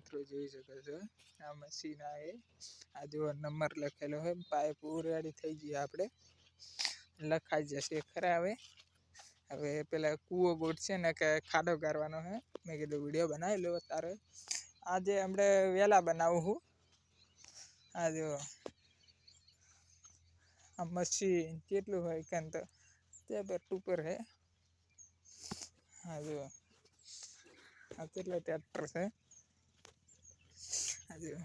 મિત્રો જોઈ શકો છો આ મશીન આ જો નંબર લખેલો હોય પાઇપ રેડી થઈ ગઈ આપણે લખાઈ જશે ખરા હવે પેલા કૂવો ગોઠશે ને કે ખાડો કરવાનો હે મેં કીધું વિડીયો બનાવી લો તારે આજે આપણે વેલા બનાવું હું આ જો આ મશીન કેટલું હોય કેમ તો તે પર ટુપર હે આ જો આ કેટલા ટ્રેક્ટર છે આ જો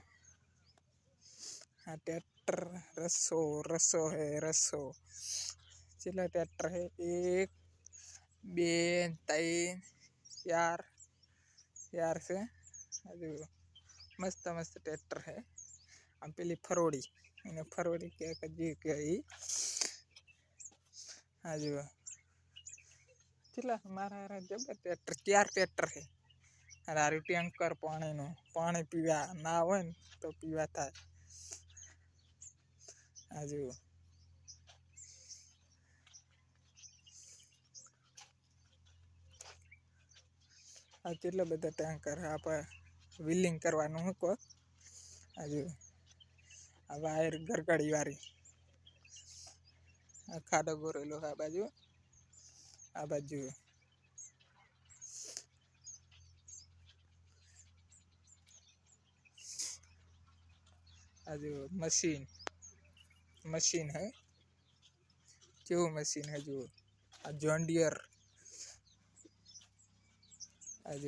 આ ट्रैक्टर रसो है रसो चला ट्रैक्टर है 1 2 3 4 से अरे मस्त मस्त ट्रैक्टर है हम पेली फरोड़ी इन्हें फरोड़ी क्या कजी गई आज चला हमारा जब ट्रैक्टर 4 ट्रैक्टर है अरे टैंकर पानी पीवा ना हो तो पीवा था आज આ કેટલા બધા ટેન્કર આપણે વિલિંગ કરવાનું હે કો આજુ આ વાયર ગરગડી વાળી આ ખાડો ગોરેલો આ બાજુ આજુ मशीन है जो मशीन है जो जॉन डियर आज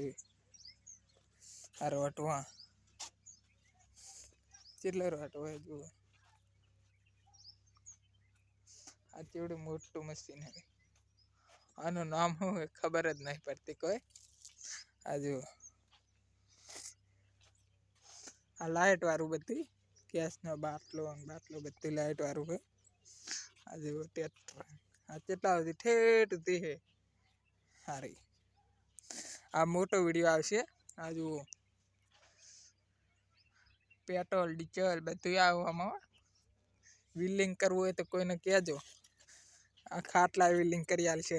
रोटवा चेटला रोटवा है जो आटली मोटू मशीन है आनु नाम हो खबर ज नहीं पड़ती कोई आज आ लाइट वारू बत्ती गैस नो बाटलो बत्ती लाइट वारू है आज ट्रैक्टर आ चेटला ठेठ थी है हारी आ मोटो वीडियो आवशे आ जुओ पेट्रोल डीजल बधुं आवे आमां विलिंग करवुं होय तो कोईने कहेजो आ खाटला विलिंग करी आलशे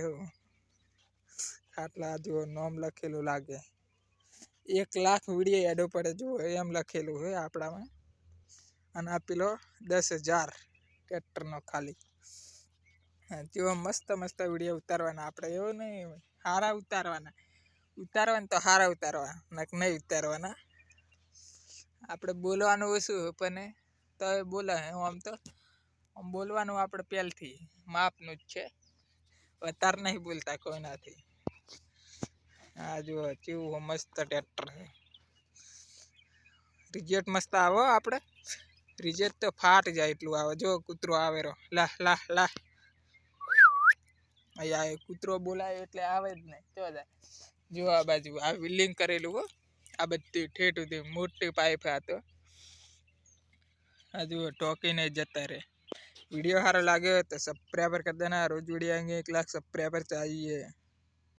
खाटला जो नाम लखेलुं लागे 1 लाख वीडियो एडो पड़े जो एम लखेलुं है आपड़ा में अने आ पेलो 10,000 ट्रेक्टर नो खाली जो मस्त मस्त वीडियो उतारवाना आपड़े एवो नहीं हारा उतारवाना तो हारा उतारवा नक नहीं उतारवाना आपड़े बोलवानुं ओछुं पण तो बोले आम तो आम बोलवानुं आपड़े पहेलथी मापनुं ज छे वधारे नहीं बोलता कोईनाथी आ जो केवुं मस्त ट्रेक्टर है रिजेक्ट मस्त आवो आपड़े रिजेक्ट तो फाट जाए एटलुं आवे जो कूतरो आवेरो ला ला ला अया कूतरो बोलाय एटले आवे ज नहीं तो जाय जो आ बाजू आ विलिंग करेलू हो आ बधी ठेठ सुधी मोटी पाइप है तो आ जो टोकी नहीं जता रे वीडियो सारो लागे तो सब्सक्राइबर कर देना रोज वीडियो आएंगे 1 लाख सब्सक्राइबर चाहिए।